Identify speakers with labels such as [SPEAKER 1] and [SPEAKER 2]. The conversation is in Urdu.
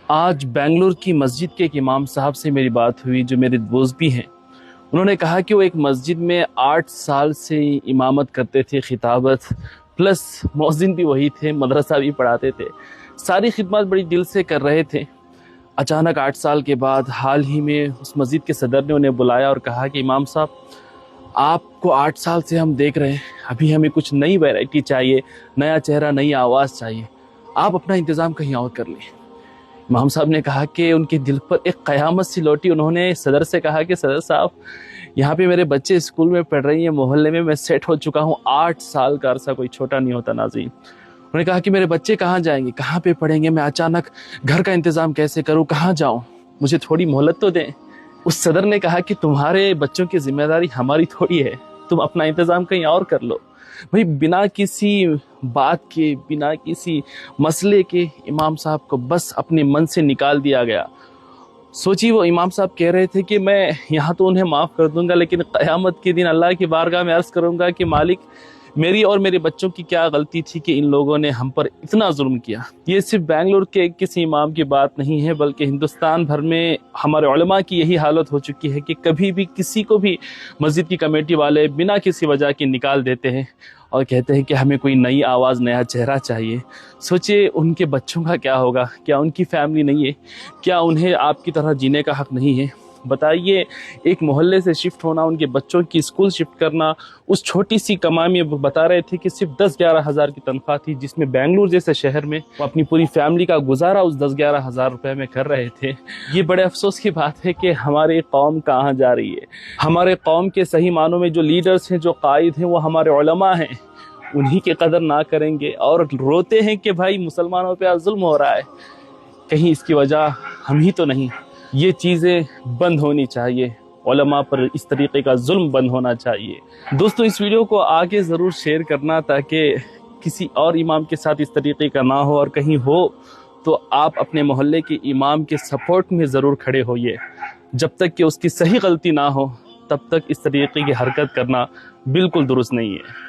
[SPEAKER 1] آج بنگلور کی مسجد کے ایک امام صاحب سے میری بات ہوئی جو میرے دوست بھی ہیں۔ انہوں نے کہا کہ وہ ایک مسجد میں 8 سال سے امامت کرتے تھے، خطابت پلس مؤذن بھی وہی تھے، مدرسہ بھی پڑھاتے تھے، ساری خدمات بڑی دل سے کر رہے تھے۔ اچانک 8 سال کے بعد حال ہی میں اس مسجد کے صدر نے انہیں بلایا اور کہا کہ امام صاحب آپ کو 8 سال سے ہم دیکھ رہے ہیں، ابھی ہمیں کچھ نئی ویرائٹی چاہیے، نیا چہرہ، نئی آواز چاہیے، آپ اپنا انتظام کہیں اور کر لیں۔ امام صاحب نے کہا کہ ان کے دل پر ایک قیامت سی لوٹی۔ انہوں نے صدر سے کہا کہ صدر صاحب یہاں پہ میرے بچے اسکول میں پڑھ رہی ہیں، محلے میں سیٹ ہو چکا ہوں، 8 سال کا عرصہ کوئی چھوٹا نہیں ہوتا ناظرین۔ انہوں نے کہا کہ میرے بچے کہاں جائیں گے، کہاں پہ پڑھیں گے، میں اچانک گھر کا انتظام کیسے کروں، کہاں جاؤں، مجھے تھوڑی مہلت تو دیں۔ اس صدر نے کہا کہ تمہارے بچوں کی ذمہ داری ہماری تھوڑی ہے، تم اپنا انتظام کہیں اور کر لو۔ بھائی بنا کسی بات کے، بنا کسی مسئلے کے امام صاحب کو بس اپنے من سے نکال دیا گیا۔ سوچی وہ امام صاحب کہہ رہے تھے کہ میں یہاں تو انہیں معاف کر دوں گا، لیکن قیامت کے دن اللہ کی بارگاہ میں عرض کروں گا کہ مالک میری اور میرے بچوں کی کیا غلطی تھی کہ ان لوگوں نے ہم پر اتنا ظلم کیا۔ یہ صرف بنگلور کے کسی امام کی بات نہیں ہے، بلکہ ہندوستان بھر میں ہمارے علماء کی یہی حالت ہو چکی ہے کہ کبھی بھی کسی کو بھی مسجد کی کمیٹی والے بنا کسی وجہ کے نکال دیتے ہیں اور کہتے ہیں کہ ہمیں کوئی نئی آواز، نیا چہرہ چاہیے۔ سوچئے ان کے بچوں کا کیا ہوگا، کیا ان کی فیملی نہیں ہے، کیا انہیں آپ کی طرح جینے کا حق نہیں ہے؟ بتائیے، ایک محلے سے شفٹ ہونا، ان کے بچوں کی اسکول شفٹ کرنا، اس چھوٹی سی کمائی میں بتا رہے تھے کہ صرف 10-11 ہزار کی تنخواہ تھی، جس میں بنگلور جیسے شہر میں وہ اپنی پوری فیملی کا گزارا اس 10-11 ہزار روپے میں کر رہے تھے۔ یہ بڑے افسوس کی بات ہے کہ ہماری قوم کہاں جا رہی ہے۔ ہمارے قوم کے صحیح معنوں میں جو لیڈرز ہیں، جو قائد ہیں، وہ ہمارے علماء ہیں، انہی کی قدر نہ کریں گے اور روتے ہیں کہ بھائی مسلمانوں پہ ظلم ہو رہا ہے، کہیں اس کی وجہ ہم ہی تو نہیں۔ یہ چیزیں بند ہونی چاہیے، علماء پر اس طریقے کا ظلم بند ہونا چاہیے۔ دوستو اس ویڈیو کو آگے ضرور شیئر کرنا تاکہ کسی اور امام کے ساتھ اس طریقے کا نہ ہو، اور کہیں ہو تو آپ اپنے محلے کے امام کے سپورٹ میں ضرور کھڑے ہوئیے۔ جب تک کہ اس کی صحیح غلطی نہ ہو تب تک اس طریقے کی حرکت کرنا بالکل درست نہیں ہے۔